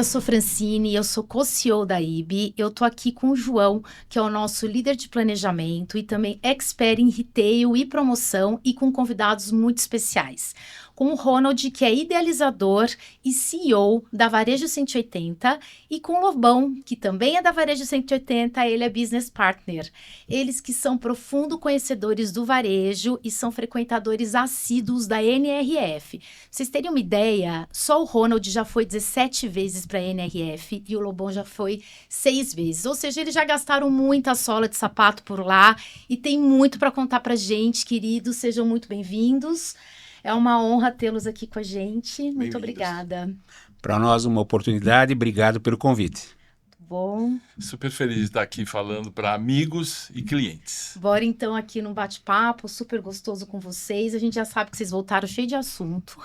eu sou Francine, eu sou co-CEO da IB. Eu tô aqui com o João, que é o nosso líder de planejamento e também expert em retail e promoção, e com convidados muito especiais. Com o Ronald, que é idealizador e CEO da Varejo 180, e com o Lobão, que também é da Varejo 180, ele é business partner. Eles que são profundos conhecedores do varejo e são frequentadores assíduos da NRF. Pra vocês terem uma ideia, só o Ronald já foi 17 vezes para a NRF e o Lobão já foi 6 vezes. Ou seja, eles já gastaram muita sola de sapato por lá e tem muito para contar para gente, queridos. Sejam muito bem-vindos. É uma honra tê-los aqui com a gente. Muito obrigada. Para nós, uma oportunidade. Obrigado pelo convite. Bom. Super feliz de estar aqui falando para amigos e clientes. Bora então aqui num bate-papo super gostoso com vocês. A gente já sabe que vocês voltaram cheio de assunto.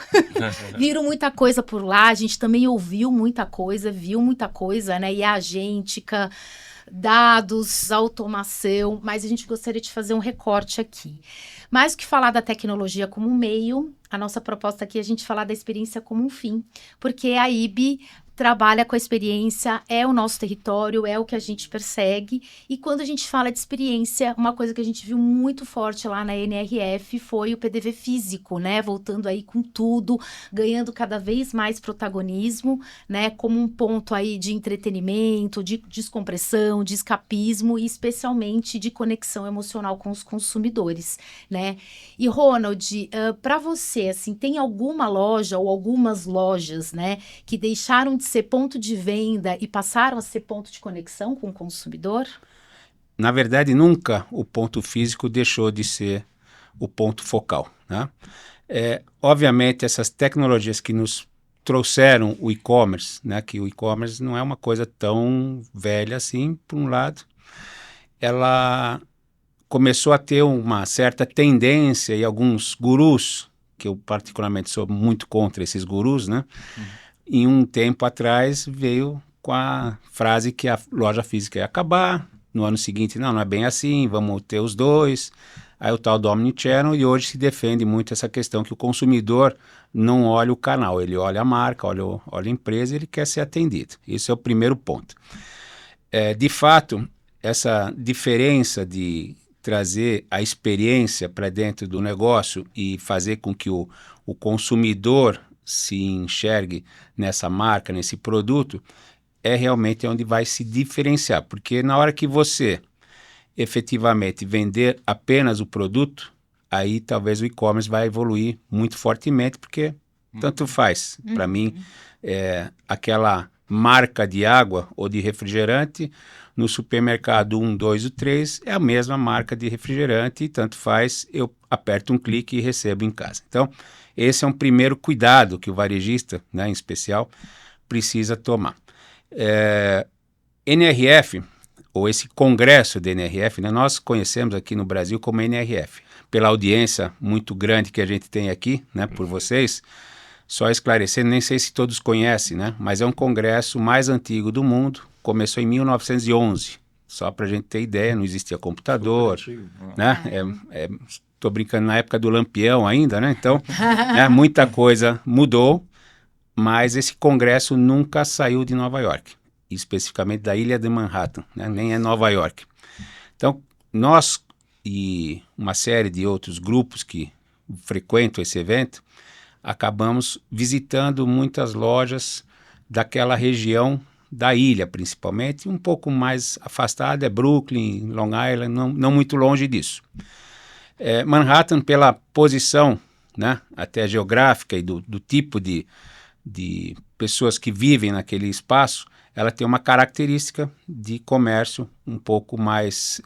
Viram muita coisa por lá, a gente também ouviu muita coisa, viu muita coisa, né? E a agêntica, dados, automação, mas a gente gostaria de fazer um recorte aqui. Mais do que falar da tecnologia como um meio, a nossa proposta aqui é a gente falar da experiência como um fim, porque a IB trabalha com a experiência, é o nosso território, é o que a gente persegue. E quando a gente fala de experiência, uma coisa que a gente viu muito forte lá na NRF foi o PDV físico, né? Voltando aí com tudo, ganhando cada vez mais protagonismo, né? Como um ponto aí de entretenimento, de descompressão, de escapismo e especialmente de conexão emocional com os consumidores, né? E Ronald, para você, assim, tem alguma loja ou algumas lojas, né, que deixaram de ser ponto de venda e passaram a ser ponto de conexão com o consumidor? Na verdade, nunca o ponto físico deixou de ser o ponto focal, né? Obviamente, essas tecnologias que nos trouxeram o e-commerce, né, que o e-commerce não é uma coisa tão velha assim, por um lado, ela começou a ter uma certa tendência e alguns gurus, que eu particularmente sou muito contra esses gurus, né? Em um tempo atrás veio com a frase que a loja física ia acabar, no ano seguinte, não é bem assim, vamos ter os dois, aí o tal do Omnichannel, e hoje se defende muito essa questão que o consumidor não olha o canal, ele olha a marca, olha a empresa, ele quer ser atendido. Esse é o primeiro ponto. De fato, essa diferença de trazer a experiência para dentro do negócio e fazer com que o consumidor se enxergue nessa marca, nesse produto, é realmente onde vai se diferenciar. Porque na hora que você efetivamente vender apenas o produto, aí talvez o e-commerce vai evoluir muito fortemente, porque tanto faz. Para mim, aquela marca de água ou de refrigerante no supermercado 1, 2 ou 3 é a mesma marca de refrigerante e tanto faz, eu aperto um clique e recebo em casa. Então, esse é um primeiro cuidado que o varejista, né, em especial, precisa tomar. NRF, ou esse congresso da NRF, né, nós conhecemos aqui no Brasil como NRF. Pela audiência muito grande que a gente tem aqui, né, por vocês, só esclarecendo, nem sei se todos conhecem, né, mas é um congresso mais antigo do mundo, começou em 1911. Só para a gente ter ideia, não existia computador, né? Estou brincando na época do Lampião ainda, né? Então, muita coisa mudou, mas esse congresso nunca saiu de Nova York, especificamente da ilha de Manhattan, né? Nem é Nova York. Então, nós e uma série de outros grupos que frequentam esse evento, acabamos visitando muitas lojas daquela região da ilha, principalmente, um pouco mais afastada é Brooklyn, Long Island, não muito longe disso. Manhattan, pela posição, né, até geográfica e do tipo de pessoas que vivem naquele espaço, ela tem uma característica de comércio um pouco mais,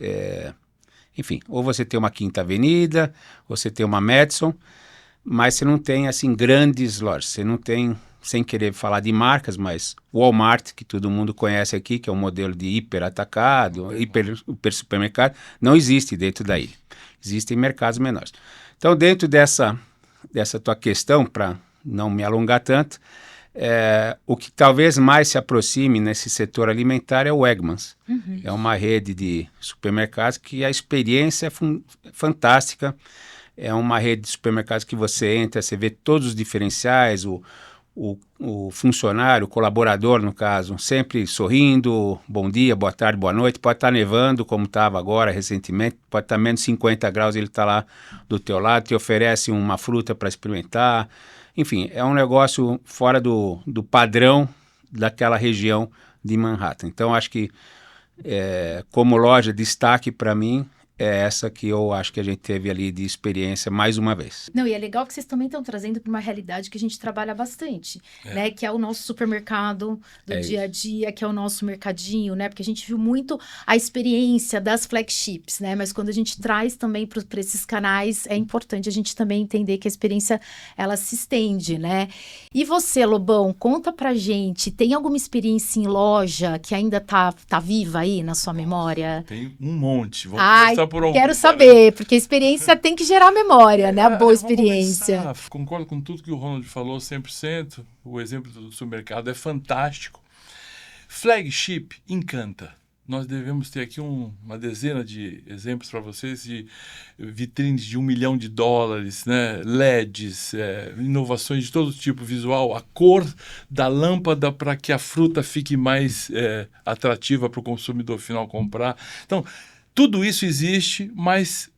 enfim, ou você tem uma Quinta Avenida, ou você tem uma Madison, mas você não tem, assim, grandes lojas, você não tem, sem querer falar de marcas, mas Walmart, que todo mundo conhece aqui, que é um modelo de hiper atacado, hiper supermercado, não existe dentro da ilha. Existem mercados menores. Então, dentro dessa tua questão, para não me alongar tanto, o que talvez mais se aproxime nesse setor alimentar é o Wegmans. Uhum. É uma rede de supermercados que a experiência é fantástica. É uma rede de supermercados que você entra, você vê todos os diferenciais, o o funcionário, o colaborador, no caso, sempre sorrindo, bom dia, boa tarde, boa noite. Pode estar nevando, como estava agora recentemente, pode estar menos 50 graus, ele está lá do teu lado, te oferece uma fruta para experimentar. Enfim, é um negócio fora do padrão daquela região de Manhattan. Então, acho que, como loja, destaque para mim é essa que eu acho que a gente teve ali de experiência mais uma vez. Não, e é legal que vocês também estão trazendo para uma realidade que a gente trabalha bastante, né? Que é o nosso supermercado do dia a dia, que é o nosso mercadinho, né? Porque a gente viu muito a experiência das flagships, né? Mas quando a gente traz também para esses canais, é importante a gente também entender que a experiência, ela se estende, né? E você, Lobão, conta pra gente, tem alguma experiência em loja que ainda tá viva aí na sua memória? Tem um monte. Vamos começar por algum. Quero saber, porque a experiência tem que gerar memória, né? A boa experiência. Concordo com tudo que o Ronald falou, 100%. O exemplo do supermercado é fantástico. Flagship encanta. Nós devemos ter aqui uma dezena de exemplos para vocês de vitrines de $1 milhão, né? LEDs, inovações de todo tipo visual, a cor da lâmpada para que a fruta fique mais atrativa para o consumidor final comprar. Então, tudo isso existe, mas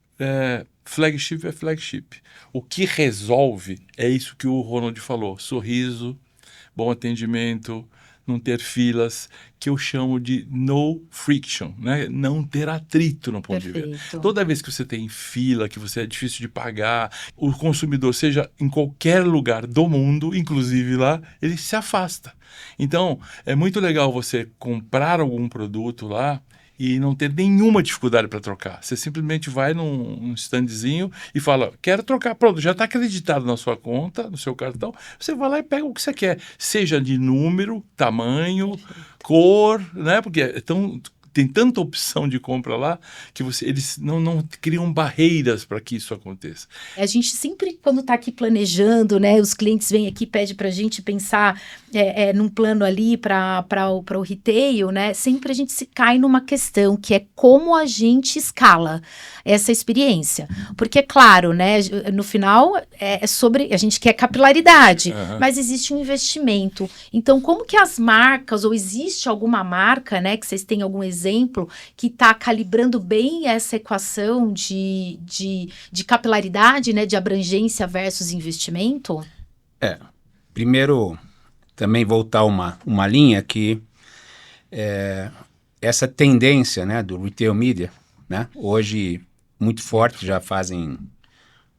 flagship é flagship. O que resolve é isso que o Ronald falou: sorriso, bom atendimento, não ter filas, que eu chamo de no friction, né? Não ter atrito no ponto de vista. Toda vez que você tem fila, que você é difícil de pagar, o consumidor, seja em qualquer lugar do mundo, inclusive lá, ele se afasta. Então, é muito legal você comprar algum produto lá e não ter nenhuma dificuldade para trocar. Você simplesmente vai num standzinho e fala, quero trocar, pronto, já está acreditado na sua conta, no seu cartão, você vai lá e pega o que você quer, seja de número, tamanho, cor, né? Porque tem tanta opção de compra lá que eles não criam barreiras para que isso aconteça. A gente sempre, quando está aqui planejando, né, os clientes vêm aqui e pedem para a gente pensar num plano ali para o retail, né, sempre a gente se cai numa questão que é como a gente escala essa experiência. Porque, é claro, né, no final é sobre, a gente quer capilaridade, mas existe um investimento. Então, como que as marcas, ou existe alguma marca, né, que vocês têm algum exemplo, que está calibrando bem essa equação de capilaridade, né, de abrangência versus investimento? Primeiro, também voltar uma linha que essa tendência, né, do retail media, né, hoje muito forte, já fazem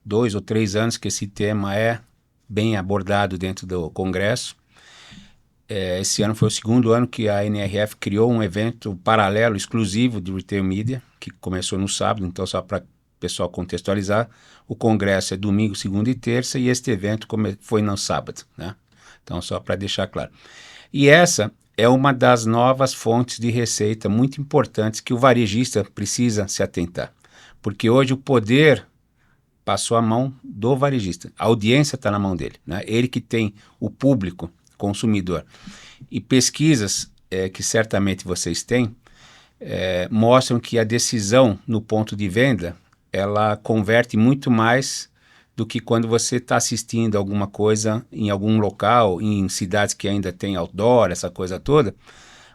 2 ou 3 anos que esse tema é bem abordado dentro do Congresso. Esse ano foi o segundo ano que a NRF criou um evento paralelo, exclusivo de retail media, que começou no sábado. Então, só para o pessoal contextualizar, o congresso é domingo, segunda e terça, e este evento foi no sábado, né? Então, só para deixar claro. E essa é uma das novas fontes de receita muito importantes que o varejista precisa se atentar. Porque hoje o poder passou à mão do varejista. A audiência está na mão dele, né? Ele que tem o público consumidor. E pesquisas que certamente vocês têm mostram que a decisão no ponto de venda, ela converte muito mais do que quando você está assistindo alguma coisa em algum local, em cidades que ainda tem outdoor, essa coisa toda.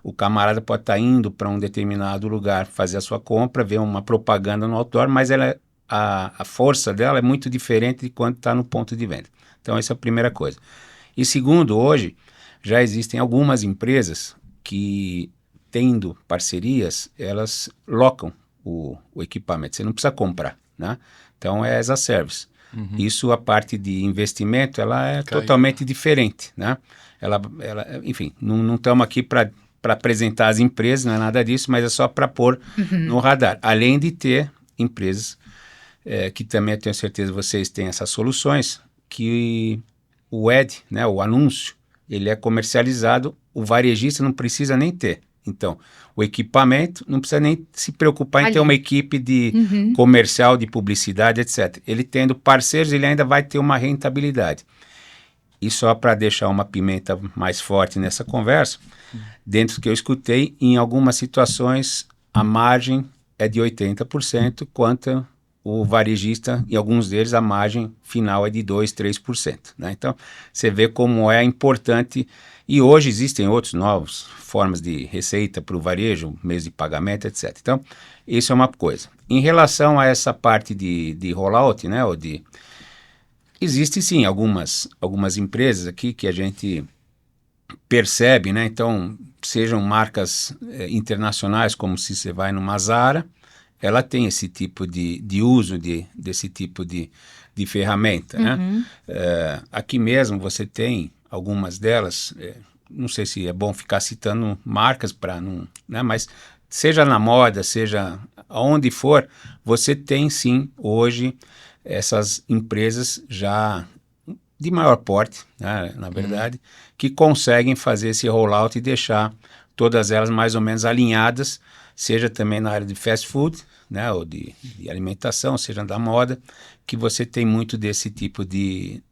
O camarada pode estar indo para um determinado lugar fazer a sua compra, ver uma propaganda no outdoor, mas a força dela é muito diferente de quando está no ponto de venda. Então, essa é a primeira coisa. E segundo, hoje, já existem algumas empresas que, tendo parcerias, elas locam o equipamento. Você não precisa comprar, né? Então, é as a service. Isso, a parte de investimento, ela é totalmente diferente, né? Enfim, não estamos aqui para apresentar as empresas, não é nada disso, mas é só para pôr no radar. Além de ter empresas que também, eu tenho certeza, vocês têm essas soluções, que o ad, né, o anúncio, ele é comercializado, o varejista não precisa nem ter. Então, o equipamento não precisa nem se preocupar em ter uma equipe de comercial, de publicidade, etc. Ele tendo parceiros, ele ainda vai ter uma rentabilidade. E só para deixar uma pimenta mais forte nessa conversa, dentro do que eu escutei, em algumas situações a margem é de 80%, quanto o varejista, em alguns deles, a margem final é de 2%, 3%. Né? Então, você vê como é importante. E hoje existem outras novas formas de receita para o varejo, meios de pagamento, etc. Então, isso é uma coisa. Em relação a essa parte de rollout, né, existe sim algumas empresas aqui que a gente percebe, né? Então, sejam marcas internacionais, como se você vai numa Zara, ela tem esse tipo de uso desse tipo de ferramenta, né? Aqui mesmo você tem algumas delas, não sei se é bom ficar citando marcas para não, né? Mas seja na moda, seja aonde for, você tem sim hoje essas empresas já de maior porte, né, na verdade, que conseguem fazer esse rollout e deixar todas elas mais ou menos alinhadas, seja também na área de fast food, né, ou de alimentação, seja da moda, que você tem muito desse tipo de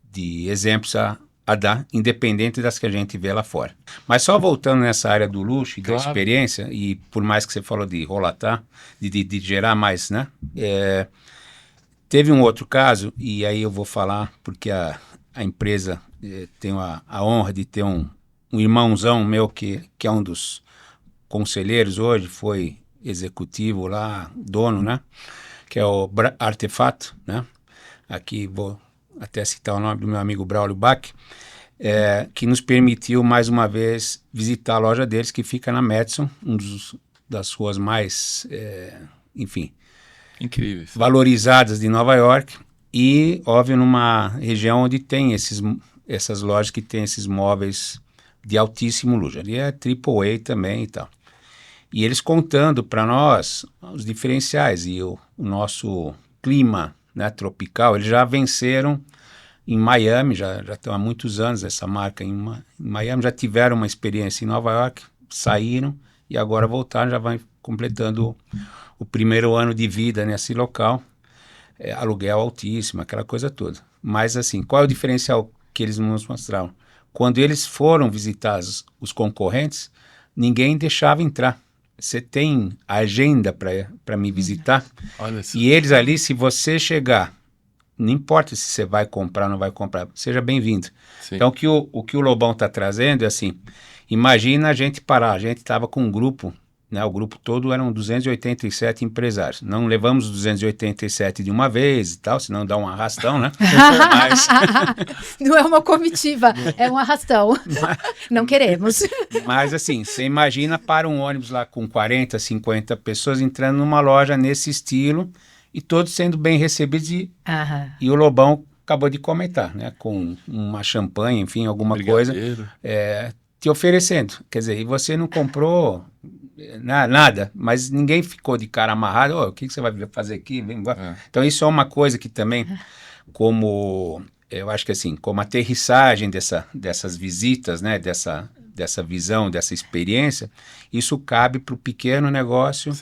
exemplos a dar, independente das que a gente vê lá fora. Mas só voltando nessa área do luxo e da experiência, e por mais que você falou de rolatar, de gerar mais, né, teve um outro caso, e aí eu vou falar porque a empresa tem a honra de ter um irmãozão meu que é um dos conselheiros hoje, foi executivo lá, dono, né? Que é o Artefato, né? Aqui vou até citar o nome do meu amigo Braulio Bach, que nos permitiu mais uma vez visitar a loja deles, que fica na Madison, das ruas mais, enfim, incríveis, valorizadas de Nova York. E, óbvio, numa região onde tem essas lojas que tem esses móveis de altíssimo luxo. Ali é AAA também e tal. E eles contando para nós os diferenciais e o nosso clima, né, tropical. Eles já venceram em Miami, já estão há muitos anos essa marca em Miami, já tiveram uma experiência em Nova York, saíram e agora voltaram, já vai completando o primeiro ano de vida nesse local. Aluguel altíssimo, aquela coisa toda. Mas assim, qual é o diferencial que eles nos mostraram? Quando eles foram visitar os concorrentes, ninguém deixava entrar. Você tem agenda para me visitar? Olha só. E eles ali, se você chegar, não importa se você vai comprar ou não vai comprar, seja bem-vindo. Então, o que o Lobão está trazendo é assim, imagina a gente parar, a gente estava com um grupo, né, o grupo todo eram 287 empresários. Não levamos 287 de uma vez e tal, senão dá um arrastão, né? Mas... Não é uma comitiva, é um arrastão. Não queremos. Mas assim, você imagina para um ônibus lá com 40, 50 pessoas entrando numa loja nesse estilo e todos sendo bem recebidos e o Lobão acabou de comentar, né? Com uma champanhe, enfim, alguma coisa te oferecendo. Quer dizer, e você não comprou... nada, mas ninguém ficou de cara amarrado, o que você vai fazer aqui? Vem embora. Então isso é uma coisa que também, como eu acho que assim, como aterrissagem dessas visitas, né, dessa visão, dessa experiência, isso cabe para o pequeno negócio,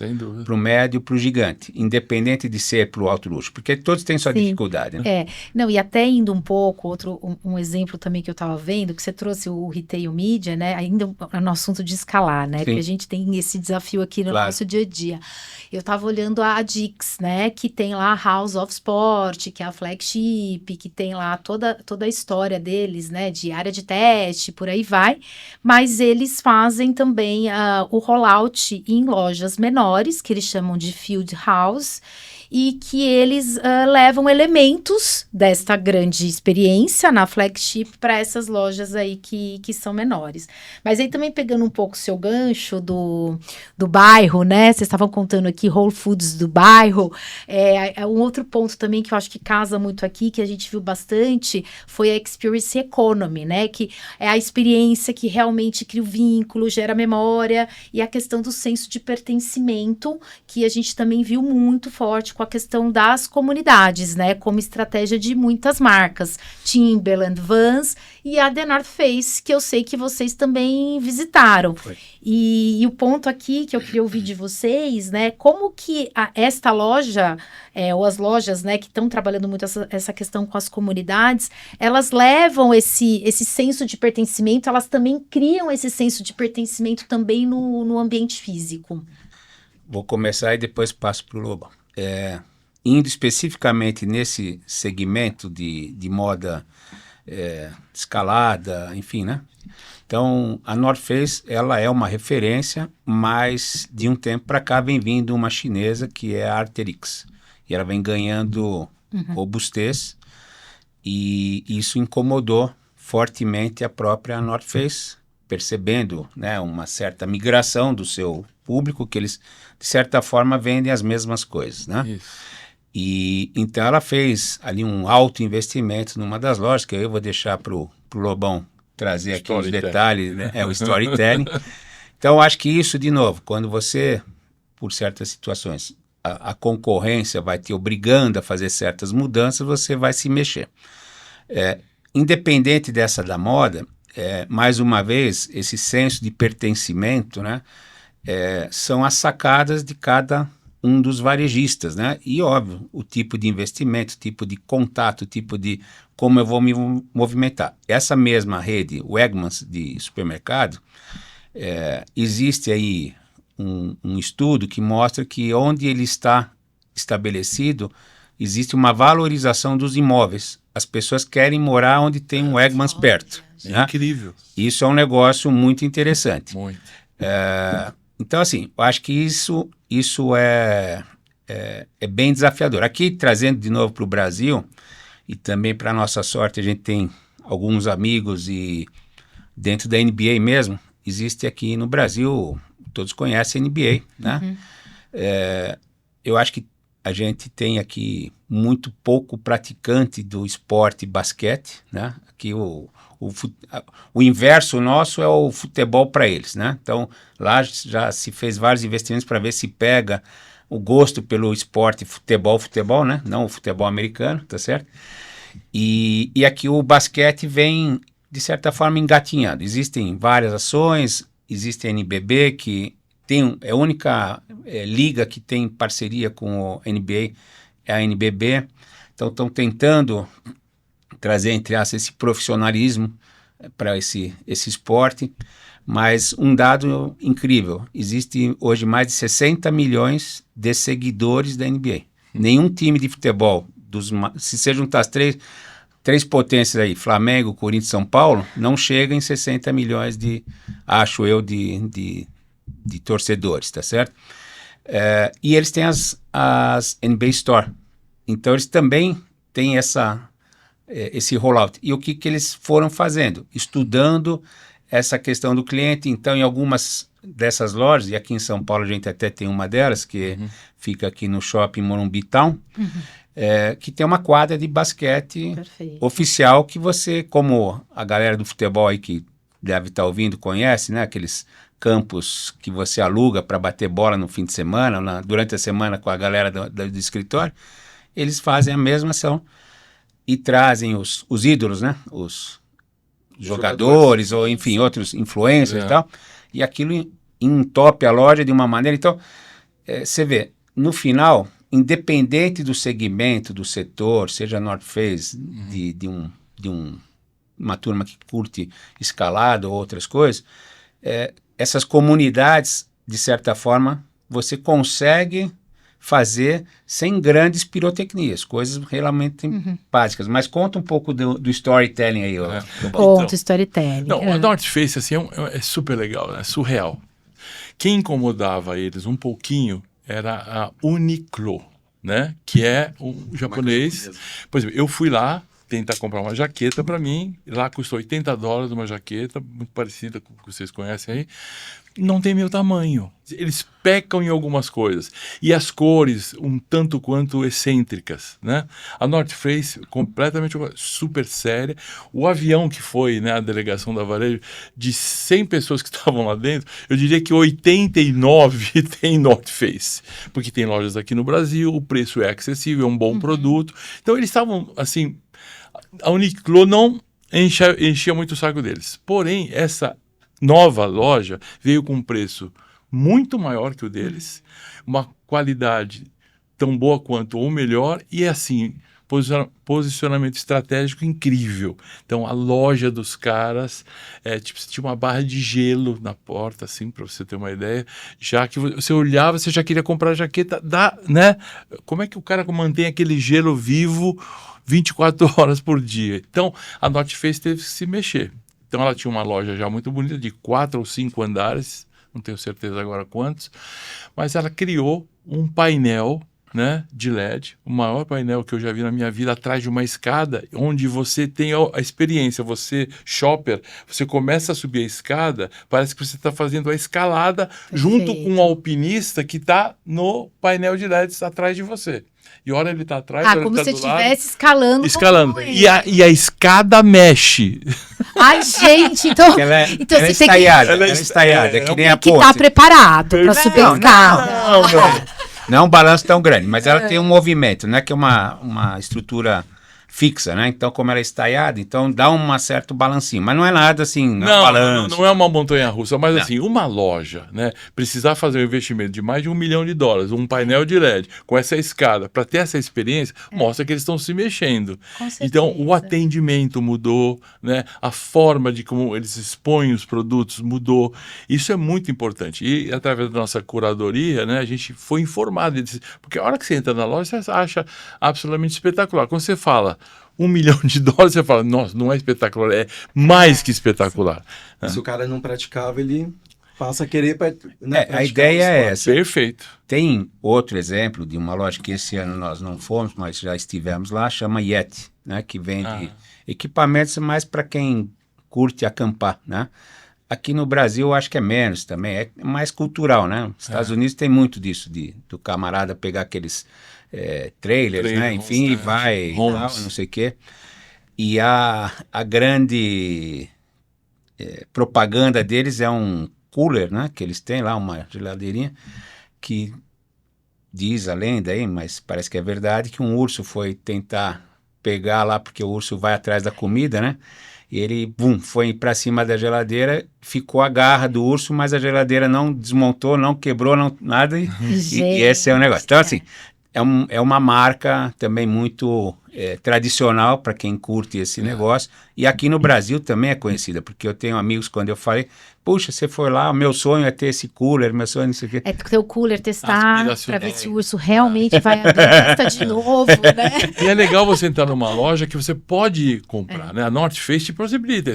para o médio, para o gigante, independente de ser para o alto luxo, porque todos têm sua dificuldade. Né? Não, e até indo um pouco, um exemplo também que eu estava vendo, que você trouxe o retail media, né, ainda no assunto de escalar, né, porque a gente tem esse desafio aqui no nosso dia a dia. Eu estava olhando a Dix, né, que tem lá a House of Sport, que é a flagship, que tem lá toda a história deles, né, de área de teste, por aí vai, mas eles fazem também o rollout em lojas menores, que eles chamam de field house, e que eles levam elementos desta grande experiência na flagship para essas lojas aí que são menores. Mas aí também pegando um pouco o seu gancho do bairro, né? Vocês estavam contando aqui Whole Foods do bairro. Um outro ponto também que eu acho que casa muito aqui, que a gente viu bastante, foi a Experience Economy, né? Que é a experiência que realmente cria o vínculo, gera memória, e a questão do senso de pertencimento, que a gente também viu muito forte com a questão das comunidades, né, como estratégia de muitas marcas, Timberland, Vans e a The North Face, que eu sei que vocês também visitaram. E o ponto aqui que eu queria ouvir de vocês, né, como que esta loja, ou as lojas, né, que estão trabalhando muito essa questão com as comunidades, elas levam esse senso de pertencimento, elas também criam esse senso de pertencimento também no ambiente físico. Vou começar e depois passo para o Lobo. indo especificamente nesse segmento de moda escalada, enfim, né? Então, a North Face, ela é uma referência, mas de um tempo para cá vem vindo uma chinesa que é a Arc'teryx. E ela vem ganhando robustez, e isso incomodou fortemente a própria North Face, percebendo, né, uma certa migração do seu público, que eles, de certa forma, vendem as mesmas coisas, né? Isso. E então ela fez ali um alto investimento numa das lojas, que eu vou deixar para o Lobão trazer aqui os detalhes, né? O storytelling. Então, acho que isso, de novo, quando você, por certas situações, a concorrência vai te obrigando a fazer certas mudanças, você vai se mexer. Independente dessa da moda, mais uma vez, esse senso de pertencimento, né, são as sacadas de cada um dos varejistas, né? E, óbvio, o tipo de investimento, o tipo de contato, o tipo de como eu vou me movimentar. Essa mesma rede, Wegmans, de supermercado, existe aí um estudo que mostra que onde ele está estabelecido, existe uma valorização dos imóveis. As pessoas querem morar onde tem um Wegmans perto. Né? Incrível. Isso é um negócio muito interessante. Muito. Então, assim, eu acho que isso é bem desafiador. Aqui, trazendo de novo para o Brasil, e também para nossa sorte, a gente tem alguns amigos, e dentro da NBA mesmo, existe aqui no Brasil, todos conhecem a NBA, né? Eu acho que a gente tem aqui muito pouco praticante do esporte basquete, né? Aqui o inverso nosso é o futebol para eles, né? Então, lá já se fez vários investimentos para ver se pega o gosto pelo esporte futebol, né? Não o futebol americano, tá certo? E aqui o basquete vem, de certa forma, engatinhando. Existem várias ações, existe a NBB, que é a única liga que tem parceria com o NBA, é a NBB. Então, estão tentando trazer, entre aspas, esse profissionalismo para esse esporte, mas um dado incrível, existe hoje mais de 60 milhões de seguidores da NBA. Nenhum time de futebol, se você juntar as três potências aí, Flamengo, Corinthians e São Paulo, não chega em 60 milhões de torcedores, tá certo? E eles têm as NBA Store, então eles também têm esse rollout. E o que eles foram fazendo? Estudando essa questão do cliente. Então, em algumas dessas lojas, e aqui em São Paulo a gente até tem uma delas, que fica aqui no Shopping Morumbi Town, que tem uma quadra de basquete oficial, que você, como a galera do futebol aí que deve estar ouvindo, conhece, né? Aqueles campos que você aluga para bater bola no fim de semana, durante a semana com a galera do escritório, eles fazem a mesma ação e trazem os ídolos, né? Os jogadores ou, enfim, outros influencers e tal, e aquilo entope a loja de uma maneira. Então, você vê, no final, independente do segmento, do setor, seja North Face, de uma turma que curte escalada ou outras coisas, essas comunidades, de certa forma, você consegue fazer sem grandes pirotecnias, coisas realmente básicas. Mas conta um pouco do storytelling aí. Conta storytelling. Não, a North Face assim, é super legal, é surreal. Quem incomodava eles um pouquinho era a Uniqlo, né? Que é um japonês. Por exemplo, eu fui lá tentar comprar uma jaqueta para mim, lá custou $80 uma jaqueta, muito parecida com o que vocês conhecem aí. Não tem meu tamanho. Eles pecam em algumas coisas. E as cores, um tanto quanto excêntricas, né? A North Face, completamente super séria. O avião que foi, né, a delegação da Varejo, de 100 pessoas que estavam lá dentro, eu diria que 89 tem North Face. Porque tem lojas aqui no Brasil, o preço é acessível, é um bom produto. Então, eles estavam, assim... A Uniqlo não enchia muito o saco deles. Porém, essa nova loja veio com um preço muito maior que o deles, uma qualidade tão boa quanto ou melhor, e assim, posicionamento estratégico incrível. Então, a loja dos caras, tipo, você tinha uma barra de gelo na porta, assim, para você ter uma ideia. Já que você olhava, você já queria comprar a jaqueta né? Como é que o cara mantém aquele gelo vivo 24 horas por dia? Então, a North Face teve que se mexer. Então, ela tinha uma loja já muito bonita, de 4 ou 5 andares, não tenho certeza agora quantos, mas ela criou um painel, né, de LED, o maior painel que eu já vi na minha vida, atrás de uma escada, onde você tem a experiência, você, shopper, você começa a subir a escada, parece que você está fazendo a escalada junto com um alpinista que está no painel de LEDs atrás de você. E hora ele está atrás, hora como ele se tá do estivesse lado, escalando. E a escada mexe. Ai, gente, então... Ela é você estaiada, Ela é ela é estaiada, é que nem a tem que estar ponte. preparado para subir a escada. Não é um balanço tão grande, mas ela tem um movimento, né? Que é uma estrutura fixa, né? Então, como ela é estaiada, então dá um certo balancinho. Mas não é nada assim, não é uma montanha-russa, mas assim, uma loja, né? Precisar fazer um investimento de mais de $1 milhão, um painel de LED, com essa escada, para ter essa experiência, mostra que eles estão se mexendo. Então, o atendimento mudou, né? A forma de como eles expõem os produtos mudou. Isso é muito importante. E através da nossa curadoria, né? A gente foi informado. Porque a hora que você entra na loja, você acha absolutamente espetacular. Quando você fala $1 milhão, você fala, nossa, não é espetacular, é mais que espetacular. Se o cara não praticava, ele passa a querer a ideia é essa. Perfeito. Tem outro exemplo de uma loja que esse ano nós não fomos, mas já estivemos lá, chama Yeti, né, que vende equipamentos mais para quem curte acampar, né? Aqui no Brasil eu acho que é menos também, é mais cultural, né? Nos Estados Unidos tem muito disso, do camarada pegar aqueles trailers, né? Enfim, e vai, tal, não sei o quê. E a grande propaganda deles é um cooler, né? Que eles têm lá, uma geladeirinha, que diz a lenda aí, mas parece que é verdade, que um urso foi tentar pegar lá, porque o urso vai atrás da comida, né? E ele, foi para cima da geladeira, ficou a garra do urso, mas a geladeira não desmontou, não quebrou, nada, e esse é o negócio. Então, assim, é uma marca também muito tradicional para quem curte esse negócio, e aqui no Brasil também é conhecida, porque eu tenho amigos, quando eu falei, puxa, você foi lá, o meu sonho é ter esse cooler, meu sonho não sei o quê. É ter o cooler, testar, para ver se o urso realmente vai abrir a testa de novo, né? E é legal você entrar numa loja que você pode comprar, né? A North Face te possibilita.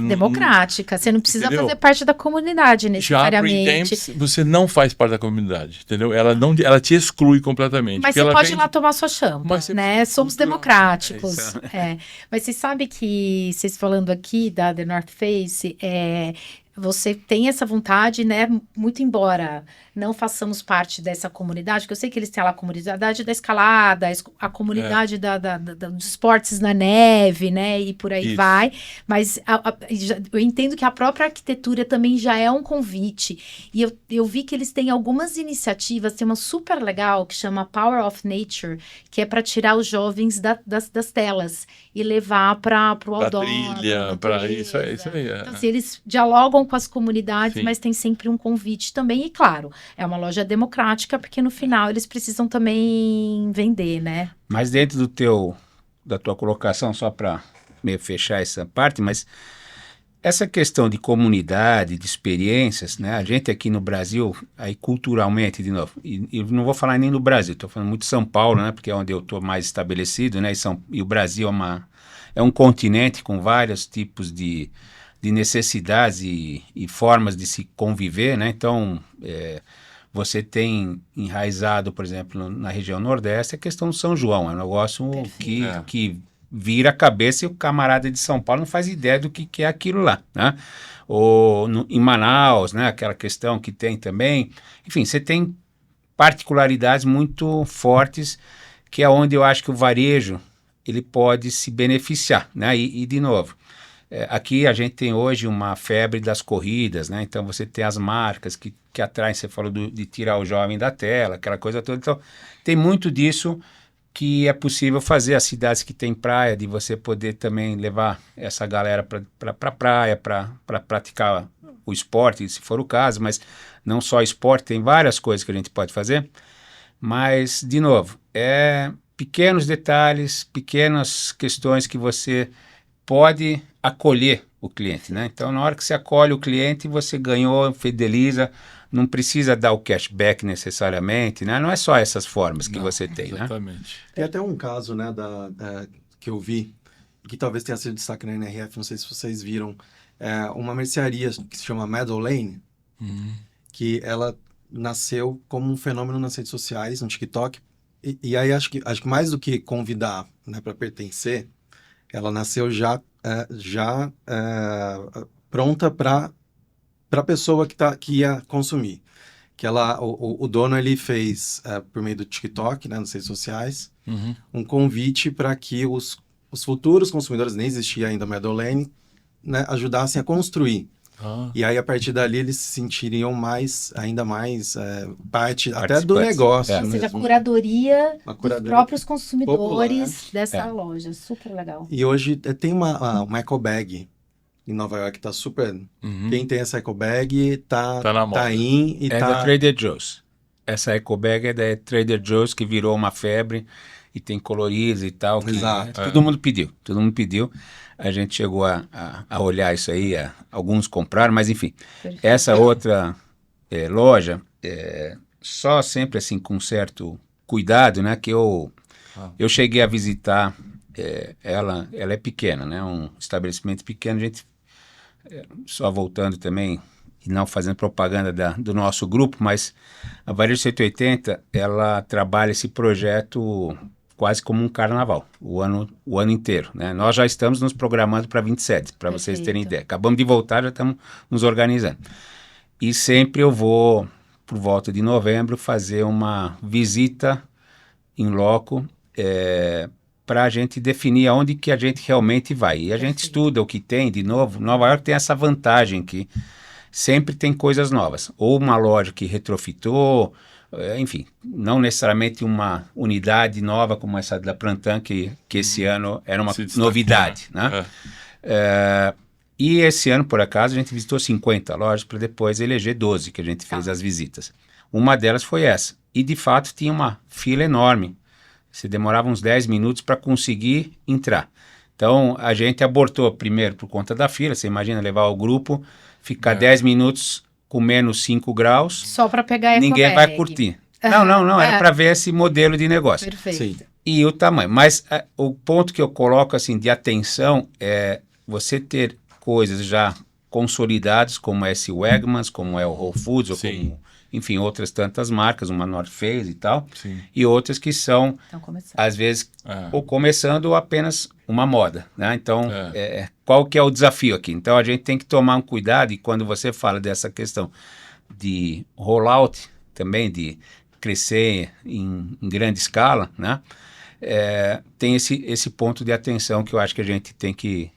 Democrática, você não precisa fazer parte da comunidade necessariamente. Já a você não faz parte da comunidade, entendeu? Ela te exclui completamente. Mas você pode ir lá tomar sua champa, né? Somos democráticos. Mas você sabe que, vocês falando aqui da The North Face, você tem essa vontade, né? Muito embora não façamos parte dessa comunidade, que eu sei que eles têm lá a comunidade da escalada, a comunidade dos esportes na neve, né? E por aí vai. Mas eu entendo que a própria arquitetura também já é um convite. E eu vi que eles têm algumas iniciativas, tem uma super legal que chama Power of Nature, que é para tirar os jovens das telas e levar para o outdoor. Para trilha, para isso aí. Então, assim, eles dialogam com as comunidades, mas tem sempre um convite também. E, claro, é uma loja democrática, porque no final eles precisam também vender, né? Mas dentro da tua colocação, só para meio fechar essa parte, mas essa questão de comunidade, de experiências, né? A gente aqui no Brasil, aí culturalmente, de novo, e não vou falar nem no Brasil, estou falando muito de São Paulo, né? Porque é onde eu estou mais estabelecido, né? E o Brasil é um continente com vários tipos de necessidades e formas de se conviver, né? Então, você tem enraizado, por exemplo, na região Nordeste, a questão do São João. É um negócio que vira a cabeça e o camarada de São Paulo não faz ideia do que é aquilo lá, né? Ou em Manaus, né? Aquela questão que tem também. Enfim, você tem particularidades muito fortes, que é onde eu acho que o varejo ele pode se beneficiar, né? E de novo, aqui a gente tem hoje uma febre das corridas, né? Então você tem as marcas que atraem, você falou de tirar o jovem da tela, aquela coisa toda. Então tem muito disso que é possível fazer. As cidades que tem praia, de você poder também levar essa galera para praia, para praticar o esporte, se for o caso, mas não só esporte, tem várias coisas que a gente pode fazer. Mas, de novo, pequenos detalhes, pequenas questões que você pode acolher o cliente, né? Então, na hora que você acolhe o cliente, você ganhou, fideliza, não precisa dar o cashback necessariamente, né? Não é só essas formas que você tem, exatamente. né? Tem até um caso, né, que eu vi, que talvez tenha sido destaque na NRF, não sei se vocês viram, uma mercearia que se chama Meadow Lane, que ela nasceu como um fenômeno nas redes sociais, no TikTok, e aí acho que mais do que convidar, né, para pertencer, ela nasceu já pronta para a pessoa que ia consumir. Que o dono ele fez, por meio do TikTok, né, nas redes sociais, um convite para que os futuros consumidores, nem existia ainda a Meadow Lane, né, ajudassem a construir. E aí, a partir dali, eles se sentiriam ainda mais parte até do negócio. Ou seja, a mesmo. curadoria dos próprios consumidores popular. dessa loja. Super legal. E hoje tem uma eco bag em Nova York, tá super... Quem tem essa eco bag Tá na moda. tá in e Da Trader Joe's. Essa eco bag é da Trader Joe's, que virou uma febre e tem coloridos e tal. Exato. Todo mundo pediu. A gente chegou a olhar isso aí, alguns compraram, mas enfim. Perfeito. Essa outra loja, só sempre assim com certo cuidado, né? Que eu cheguei a visitar, ela é pequena, né? Um estabelecimento pequeno, a gente, só voltando também, e não fazendo propaganda do nosso grupo, mas a Varejo 180, ela trabalha esse projeto quase como um carnaval, o ano inteiro, né? Nós já estamos nos programando para 27, para vocês terem ideia. Acabamos de voltar, já estamos nos organizando. E sempre eu vou, por volta de novembro, fazer uma visita em loco, para a gente definir aonde que a gente realmente vai. E a gente estuda o que tem, de novo. Nova York tem essa vantagem que sempre tem coisas novas. Ou uma loja que retrofitou, enfim, não necessariamente uma unidade nova como essa da Prantan, que esse ano era uma novidade, né? E esse ano, por acaso, a gente visitou 50 lojas para depois eleger 12, que a gente fez as visitas. Uma delas foi essa. E, de fato, tinha uma fila enorme. Você demorava uns 10 minutos para conseguir entrar. Então, a gente abortou primeiro por conta da fila. Você imagina levar o grupo, ficar 10 minutos com menos 5 graus. Só para pegar a Ninguém eco vai bag. curtir. Não, era para ver esse modelo de negócio. Perfeito. Sim. E o tamanho. Mas o ponto que eu coloco assim de atenção é você ter coisas já consolidadas, como é esse Wegmans, como é o Whole Foods, ou como, enfim, outras tantas marcas, uma North Face e tal, e outras que são, às vezes, ou começando ou apenas uma moda, né? Então, qual que é o desafio aqui? Então, a gente tem que tomar um cuidado, e quando você fala dessa questão de rollout, também de crescer em grande escala, né? Tem esse ponto de atenção que eu acho que a gente tem que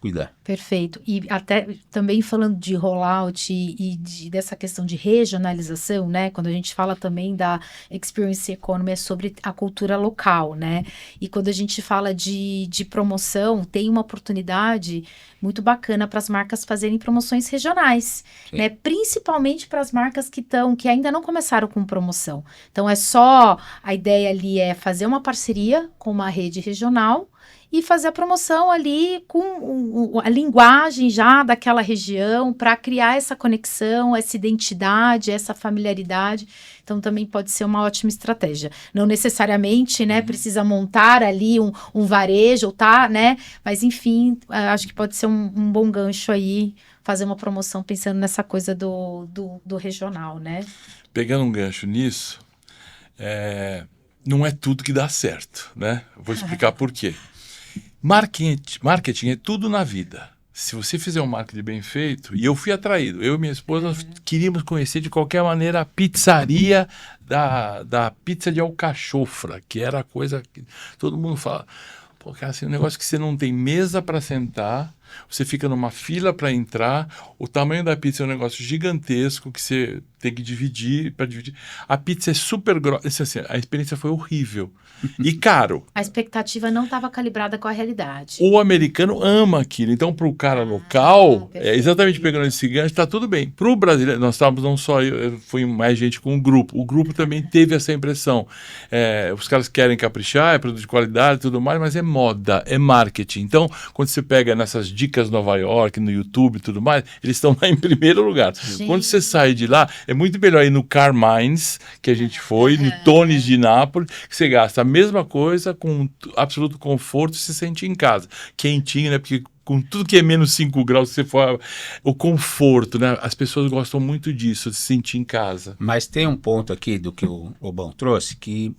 cuidar. Perfeito. E até também falando de rollout e dessa questão de regionalização, né? Quando a gente fala também da Experience Economy, é sobre a cultura local, né? E quando a gente fala de promoção, tem uma oportunidade muito bacana para as marcas fazerem promoções regionais, né? Principalmente para as marcas que ainda não começaram com promoção. Então, a ideia ali é fazer uma parceria com uma rede regional e fazer a promoção ali com a linguagem já daquela região para criar essa conexão, essa identidade, essa familiaridade. Então, também pode ser uma ótima estratégia. Não necessariamente, né, precisa montar ali um varejo, né? Mas, enfim, acho que pode ser um bom gancho aí, fazer uma promoção pensando nessa coisa do regional, né? Pegando um gancho nisso, não é tudo que dá certo, né? Eu vou explicar por quê. Marketing é tudo na vida. Se você fizer um marketing bem feito, e eu fui atraído, eu e minha esposa queríamos conhecer de qualquer maneira a pizzaria da pizza de alcachofra, que era a coisa que todo mundo fala. Pô, cara, assim, um negócio que você não tem mesa para sentar, Você fica numa fila para entrar, o tamanho da pizza é um negócio gigantesco que você tem que dividir para dividir. A pizza é super grossa, assim, a experiência foi horrível e caro. A expectativa não estava calibrada com a realidade. O americano ama aquilo, então para o cara local, perfeito. exatamente pegando esse gancho, está tudo bem. Para o brasileiro, nós estávamos não só eu, fui mais gente com o grupo também teve essa impressão. Os caras querem caprichar, é produto de qualidade e tudo mais, mas é moda, é marketing. Então, quando você pega nessas dicas Nova York, no YouTube e tudo mais, eles estão lá em primeiro lugar. Gente. Quando você sai de lá, é muito melhor ir no Carmine's, que a gente foi, no Tony's de Nápoles, que você gasta a mesma coisa com absoluto conforto e se sente em casa. Quentinho, né? Porque com tudo que é menos 5 graus, se você for... O conforto, né? As pessoas gostam muito disso, de se sentir em casa. Mas tem um ponto aqui do que o Lobão trouxe, que,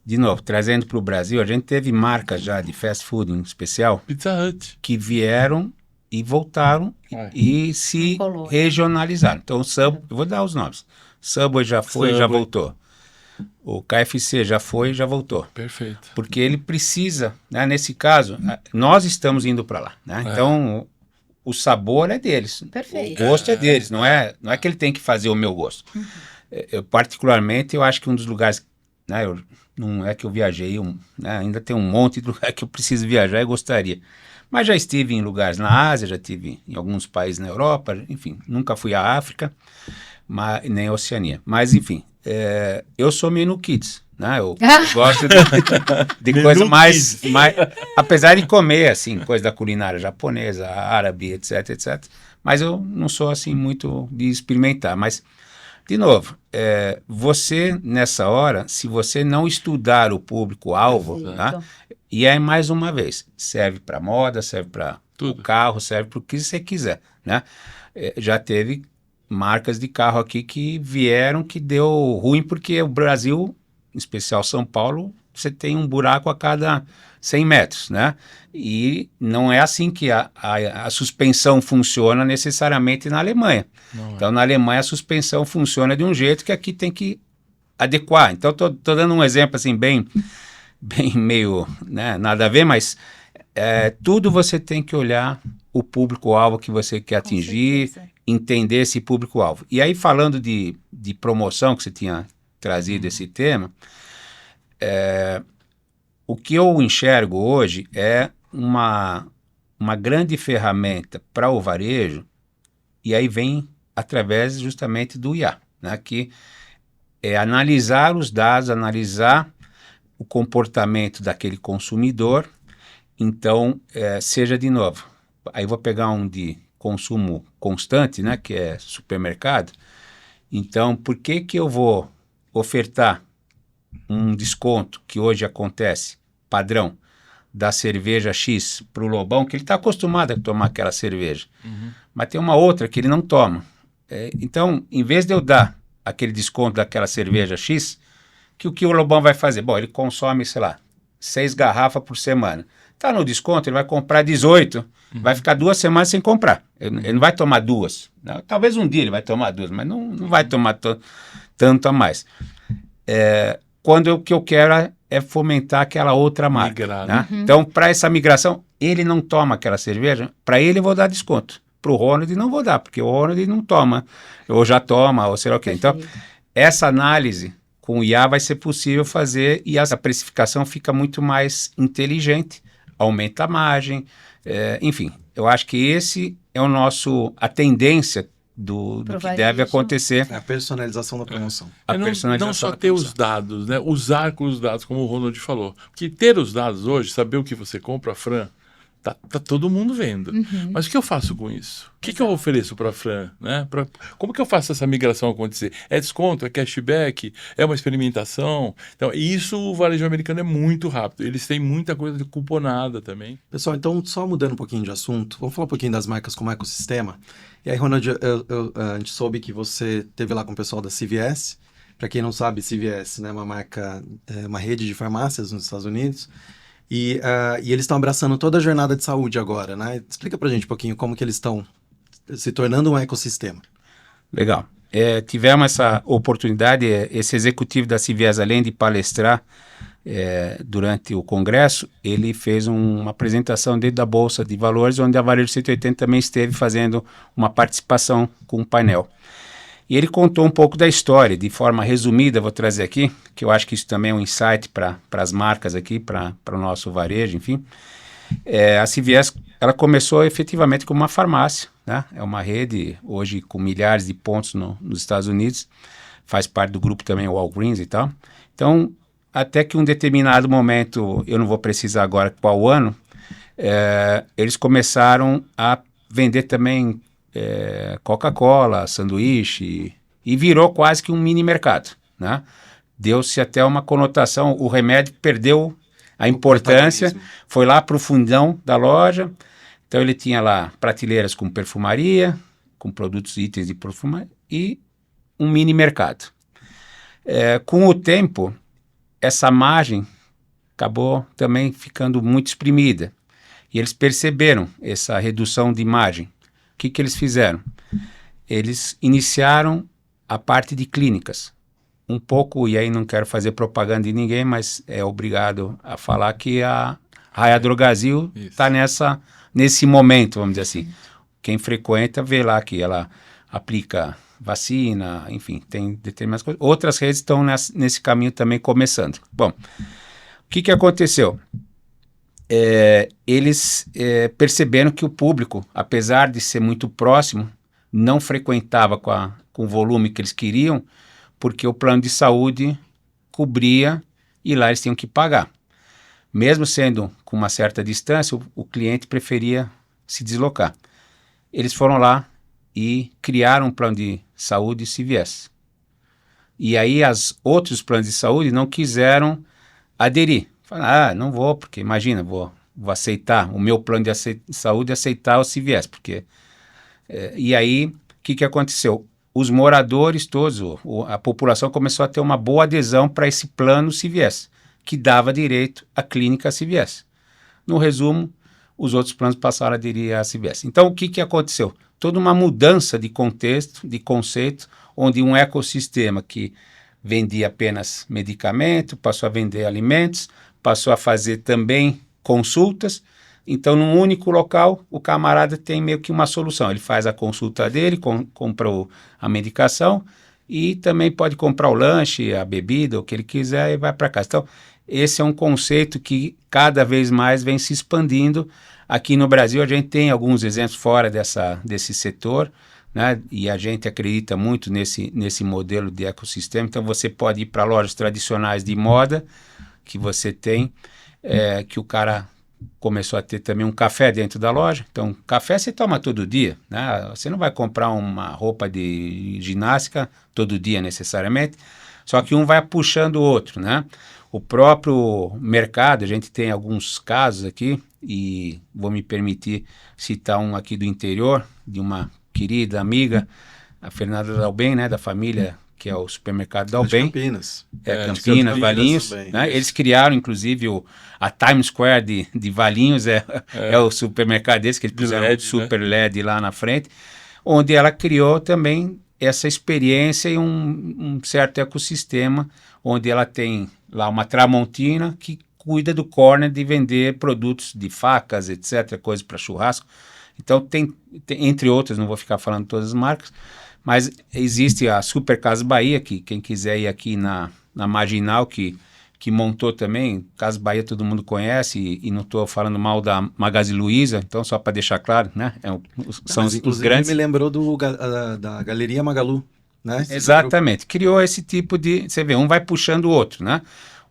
de novo, trazendo para o Brasil, a gente teve marcas já de fast food em especial, Pizza Hut. que vieram e voltaram e se Colou. regionalizaram. Então, o Subway, eu vou dar os nomes. Subway já foi e já voltou. O KFC já foi e já voltou. Perfeito. Porque ele precisa, né, nesse caso, nós estamos indo para lá. Né? Então, o sabor é deles. Perfeito. O gosto é deles. Não é que ele tem que fazer o meu gosto. Eu, particularmente, eu acho que um dos lugares... Né, não é que eu viajei, né, ainda tem um monte de lugar que eu preciso viajar e gostaria. Mas já estive em lugares na Ásia, já estive em alguns países na Europa, enfim, nunca fui à África, nem à Oceania. Mas, enfim, eu sou menu kids, né? Eu gosto de coisa mais... Apesar de comer, assim, coisa da culinária japonesa, árabe, etc, etc. Mas eu não sou, assim, muito de experimentar. Mas, de novo, você, nessa hora, se você não estudar o público-alvo, tá? E aí, mais uma vez, serve para moda, serve para o carro, serve para o que você quiser, né? Já teve marcas de carro aqui que vieram, que deu ruim, porque o Brasil, em especial São Paulo, você tem um buraco a cada 100 metros, né? E não é assim que a suspensão funciona necessariamente na Alemanha. Então, na Alemanha, a suspensão funciona de um jeito que aqui tem que adequar. Então, estou dando um exemplo assim, bem meio, né, nada a ver, mas tudo você tem que olhar o público-alvo que você quer atingir, entender esse público-alvo. E aí, falando de promoção, que você tinha trazido esse tema, o que eu enxergo hoje é uma grande ferramenta para o varejo, e aí vem através justamente do IA, né, que é analisar os dados, analisar o comportamento daquele consumidor. Então, seja de novo, aí vou pegar um de consumo constante, né, que é supermercado. Então, por que eu vou ofertar um desconto que hoje acontece, padrão, da cerveja X para o Lobão, que ele está acostumado a tomar aquela cerveja, mas tem uma outra que ele não toma. Então, em vez de eu dar aquele desconto daquela cerveja X, o que o Lobão vai fazer? Bom, ele consome, sei lá, 6 garrafas por semana. Está no desconto, ele vai comprar 18, vai ficar 2 semanas sem comprar. Ele não vai tomar 2. Não, talvez um dia ele vai tomar 2, mas não vai tomar tanto a mais. Quando o que eu quero é fomentar aquela outra marca. Né? Então, para essa migração, ele não toma aquela cerveja, para ele eu vou dar desconto. Para o Ronald não vou dar, porque o Ronald não toma, ou já toma, ou sei lá o quê. Então, essa análise com o IA vai ser possível fazer, e essa precificação fica muito mais inteligente, aumenta a margem, enfim, eu acho que esse é a tendência do que deve acontecer. É a personalização da promoção. Não só ter os dados, né? Usar com os dados, como o Ronald falou. Porque ter os dados hoje, saber o que você compra, Fran, tá todo mundo vendo. Mas o que eu faço com isso? O que eu ofereço para a Fran? Né? Como que eu faço essa migração acontecer? É desconto? É cashback? É uma experimentação? Então, isso o varejo americano é muito rápido. Eles têm muita coisa de cuponada também. Pessoal, então, só mudando um pouquinho de assunto, vamos falar um pouquinho das marcas como ecossistema. E aí, Ronald, a gente soube que você esteve lá com o pessoal da CVS. Para quem não sabe, CVS, né, é uma marca, uma rede de farmácias nos Estados Unidos. E eles estão abraçando toda a jornada de saúde agora, né? Explica pra gente um pouquinho como que eles estão se tornando um ecossistema. Legal. Tivemos essa oportunidade, esse executivo da CVS, além de palestrar durante o congresso, ele fez uma apresentação dentro da Bolsa de Valores, onde a Varejo 180 também esteve fazendo uma participação com um painel. E ele contou um pouco da história, de forma resumida, vou trazer aqui, que eu acho que isso também é um insight para as marcas aqui, para o nosso varejo, enfim. A CVS, ela começou efetivamente como uma farmácia, né? É uma rede, hoje, com milhares de pontos nos Estados Unidos, faz parte do grupo também Walgreens e tal. Então, até que um determinado momento, eu não vou precisar agora qual ano, eles começaram a vender também Coca-Cola, sanduíche, e virou quase que um mini mercado, né? Deu-se até uma conotação, o remédio perdeu a importância, foi lá para o fundão da loja, então ele tinha lá prateleiras com perfumaria, com produtos e itens de perfumaria, e um mini mercado. Com o tempo, essa margem acabou também ficando muito exprimida, e eles perceberam essa redução de margem. O que eles fizeram? Eles iniciaram a parte de clínicas. Um pouco, e aí não quero fazer propaganda de ninguém, mas é obrigado a falar que a Raia Drogasil está nesse momento, vamos dizer assim. Quem frequenta vê lá que ela aplica vacina, enfim, tem determinadas coisas. Outras redes estão nesse caminho também começando. Bom, o que aconteceu? Eles perceberam que o público, apesar de ser muito próximo, não frequentava com o volume que eles queriam, porque o plano de saúde cobria e lá eles tinham que pagar. Mesmo sendo com uma certa distância, o cliente preferia se deslocar. Eles foram lá e criaram um plano de saúde CVS. E aí os outros planos de saúde não quiseram aderir. Falaram, não vou, porque imagina, vou aceitar o meu plano de saúde, aceitar o CVS. E aí, o que aconteceu? Os moradores todos, a população começou a ter uma boa adesão para esse plano CVS, que dava direito à clínica CVS. No resumo, os outros planos passaram a aderir à CVS. Então, o que aconteceu? Toda uma mudança de contexto, de conceito, onde um ecossistema que vendia apenas medicamento, passou a vender alimentos, passou a fazer também consultas. Então, num único local, o camarada tem meio que uma solução. Ele faz a consulta dele, compra a medicação e também pode comprar o lanche, a bebida, o que ele quiser e vai para casa. Então, esse é um conceito que cada vez mais vem se expandindo. Aqui no Brasil, a gente tem alguns exemplos fora desse setor, né? E a gente acredita muito nesse modelo de ecossistema. Então, você pode ir para lojas tradicionais de moda, que você tem, que o cara começou a ter também um café dentro da loja. Então, café você toma todo dia, né? Você não vai comprar uma roupa de ginástica todo dia necessariamente, só que um vai puxando o outro, né? O próprio mercado, a gente tem alguns casos aqui, e vou me permitir citar um aqui do interior, de uma querida amiga, a Fernanda Dalben, né, da família, que é o supermercado Dalben. Campinas. Campinas, Valinhos. Né? Eles criaram, inclusive, a Times Square de Valinhos, é o supermercado deles, que eles puseram LED, super LED lá na frente, onde ela criou também essa experiência e um certo ecossistema, onde ela tem lá uma Tramontina que cuida do corner de vender produtos de facas, etc., coisas para churrasco. Então, tem, entre outras, não vou ficar falando todas as marcas, mas existe a Super Casa Bahia, que quem quiser ir aqui na Marginal, que montou também. Casa Bahia todo mundo conhece, e não estou falando mal da Magazine Luiza, então só para deixar claro, né? São os grandes. Me lembrou da Galeria Magalu, né? Exatamente. Criou esse tipo de... Você vê, um vai puxando o outro, né?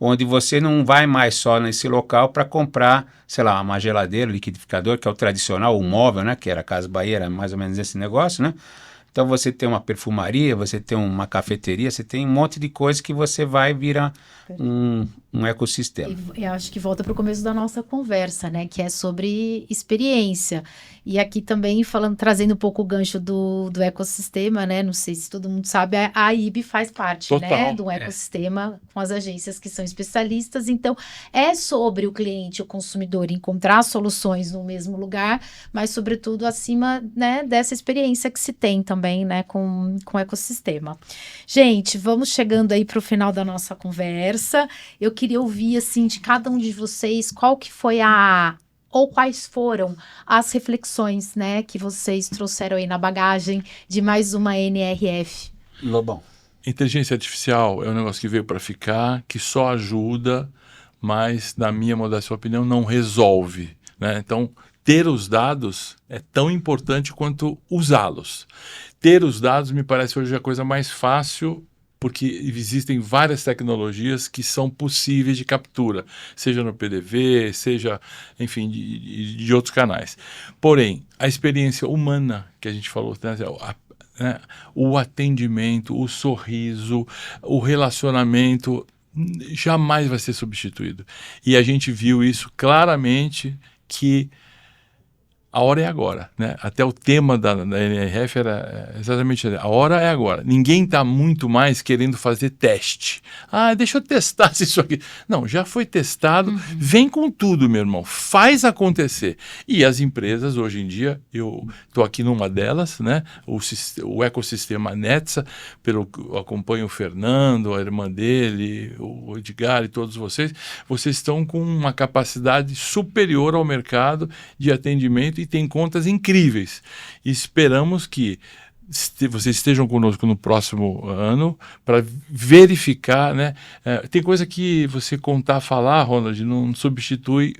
Onde você não vai mais só nesse local para comprar, sei lá, uma geladeira, liquidificador, que é o tradicional, o móvel, né? Que era a Casa Bahia, era mais ou menos esse negócio, né? Então você tem uma perfumaria, você tem uma cafeteria, você tem um monte de coisa que você vai virar um ecossistema. E eu acho que volta para o começo da nossa conversa, né? Que é sobre experiência. E aqui também trazendo um pouco o gancho do ecossistema, né? Não sei se todo mundo sabe, a AIB faz parte, né? Do ecossistema com as agências que são especialistas. Então, é sobre o cliente, o consumidor, encontrar soluções no mesmo lugar, mas sobretudo acima, né, dessa experiência que se tem também, né, com o ecossistema. Gente, vamos chegando aí para o final da nossa conversa. Eu queria ouvir, assim, de cada um de vocês, qual que foi ou quais foram as reflexões, né, que vocês trouxeram aí na bagagem de mais uma NRF. Lobão. Inteligência artificial é um negócio que veio para ficar, que só ajuda, mas, na minha modesta opinião, não resolve, né? Então, ter os dados é tão importante quanto usá-los. Ter os dados me parece hoje a coisa mais fácil, porque existem várias tecnologias que são possíveis de captura, seja no PDV, seja, enfim, de outros canais. Porém, a experiência humana que a gente falou, né, o atendimento, o sorriso, o relacionamento, jamais vai ser substituído. E a gente viu isso claramente, que a hora é agora, né? Até o tema da NRF era exatamente a hora é agora. Ninguém está muito mais querendo fazer teste. Deixa eu testar se isso aqui... Não, já foi testado. Vem com tudo, meu irmão. Faz acontecer. E as empresas, hoje em dia, eu estou aqui numa delas, né? O ecossistema Netsa, eu acompanho o Fernando, a irmã dele, o Edgar e todos vocês estão com uma capacidade superior ao mercado de atendimento e tem contas incríveis. E esperamos que vocês estejam conosco no próximo ano para verificar, né? Tem coisa que você falar, Ronald, não substitui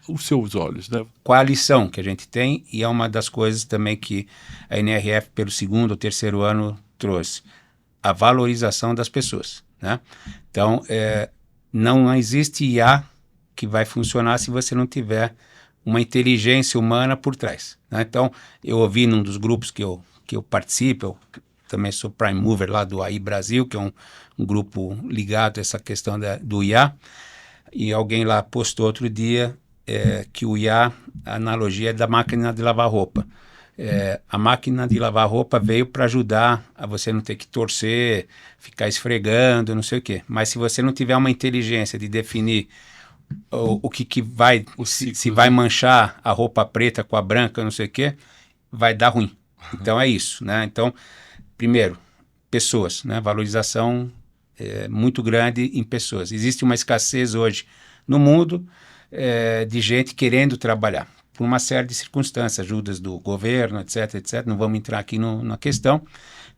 os seus olhos, né? Qual a lição que a gente tem, e é uma das coisas também que a NRF pelo 2º ou 3º ano trouxe, a valorização das pessoas, né? Então, não existe IA que vai funcionar se você não tiver uma inteligência humana por trás, né? Então, eu ouvi num dos grupos que eu participo, eu também sou Prime Mover lá do AI Brasil, que é um grupo ligado a essa questão do IA, e alguém lá postou outro dia que o IA, a analogia é da máquina de lavar roupa. A máquina de lavar roupa veio para ajudar a você não ter que torcer, ficar esfregando, não sei o quê. Mas se você não tiver uma inteligência de definir o que vai, se vai manchar a roupa preta com a branca, não sei o quê, vai dar ruim. Então é isso, né? Então, primeiro, pessoas, né? Valorização muito grande em pessoas. Existe uma escassez hoje no mundo de gente querendo trabalhar, por uma série de circunstâncias, ajudas do governo, etc, etc. Não vamos entrar aqui na questão.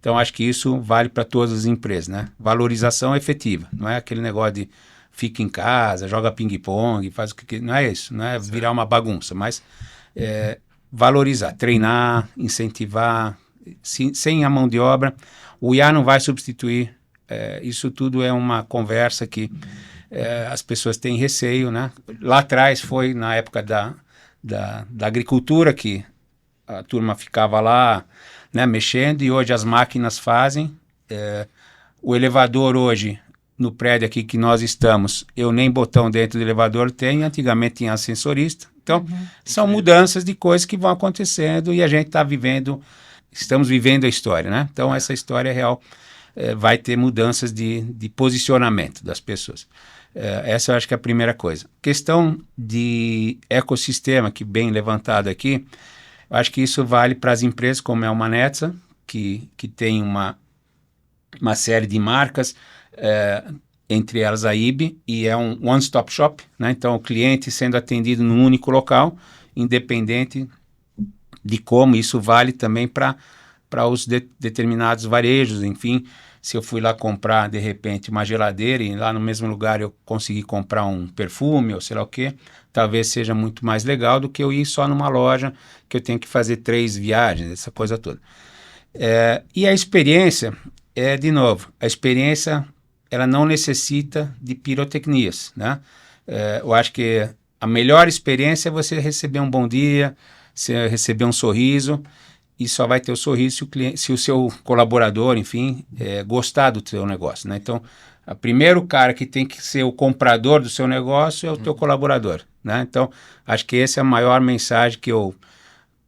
Então, acho que isso vale para todas as empresas, né? Valorização efetiva, não é aquele negócio de fica em casa, joga ping-pong, faz o que... Não é isso, não é virar uma bagunça, mas valorizar, treinar, incentivar, sem a mão de obra. O IA não vai substituir, isso tudo é uma conversa que as pessoas têm receio, né? Lá atrás foi na época da agricultura que a turma ficava lá, né, mexendo, e hoje as máquinas fazem. O elevador hoje, no prédio aqui que nós estamos, eu nem botão dentro do elevador tenho, antigamente tinha ascensorista. Então, são mudanças de coisas que vão acontecendo e a gente estamos vivendo a história, né? Então, essa história real vai ter mudanças de posicionamento das pessoas. Essa eu acho que é a primeira coisa. Questão de ecossistema, que bem levantado aqui, eu acho que isso vale para as empresas como é uma Netsa, que tem uma série de marcas, entre elas a IB, e é um one-stop shop, né? Então o cliente sendo atendido num único local, independente de como. Isso vale também para os determinados varejos. Enfim, se eu fui lá comprar de repente uma geladeira e lá no mesmo lugar eu consegui comprar um perfume ou sei lá o que, talvez seja muito mais legal do que eu ir só numa loja que eu tenho que fazer 3 viagens, essa coisa toda. E a experiência, de novo, a experiência ela não necessita de pirotecnias, né? Eu acho que a melhor experiência é você receber um bom dia, você receber um sorriso, e só vai ter o sorriso se o seu colaborador, enfim, gostar do seu negócio, né? Então, o primeiro cara que tem que ser o comprador do seu negócio é o teu colaborador, né? Então, acho que essa é a maior mensagem que eu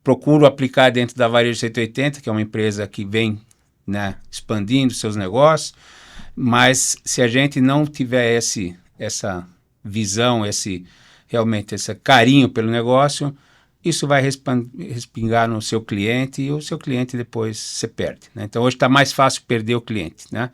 procuro aplicar dentro da Varejo 180, que é uma empresa que vem, né, expandindo seus negócios. Mas se a gente não tiver essa visão, realmente esse carinho pelo negócio, isso vai respingar no seu cliente e o seu cliente depois se perde, né? Então hoje está mais fácil perder o cliente, né?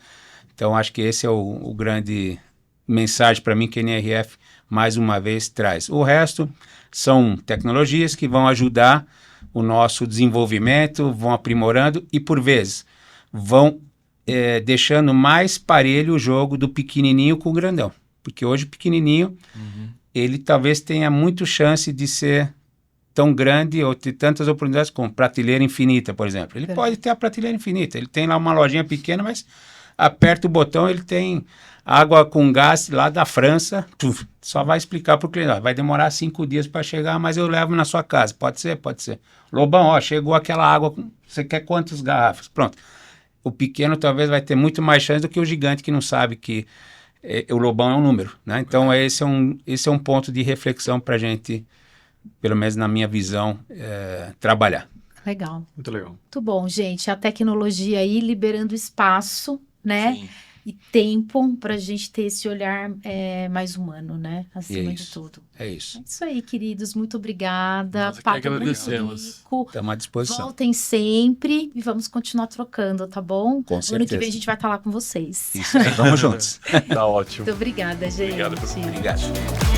Então acho que esse é o grande mensagem para mim que a NRF, mais uma vez, traz. O resto são tecnologias que vão ajudar o nosso desenvolvimento, vão aprimorando e, por vezes, vão deixando mais parelho o jogo do pequenininho com o grandão. Porque hoje o pequenininho, ele talvez tenha muito chance de ser tão grande ou ter tantas oportunidades como prateleira infinita, por exemplo. Ele pode ter a prateleira infinita, ele tem lá uma lojinha pequena, mas aperta o botão, ele tem água com gás lá da França, só vai explicar para o cliente, vai demorar 5 dias para chegar, mas eu levo na sua casa. Pode ser, pode ser. Lobão, ó, chegou aquela água, você quer quantas garrafas? Pronto. O pequeno talvez vai ter muito mais chance do que o gigante que não sabe que o Lobão é um número, né? Então esse é um ponto de reflexão para a gente, pelo menos na minha visão, trabalhar. Legal. Muito legal. Muito bom, gente. A tecnologia aí liberando espaço, né? Sim. E tempo para a gente ter esse olhar mais humano, né? Acima de Isso. tudo. É isso. É isso aí, queridos. Muito obrigada. Nós que Papo muito agradecemos. rico. Estamos à disposição. Voltem sempre e vamos continuar trocando, tá bom? Com Ano que certeza. vem a gente vai estar lá com vocês. Isso aí, vamos juntos. Tá ótimo. Muito obrigada, gente. Obrigado por Obrigado.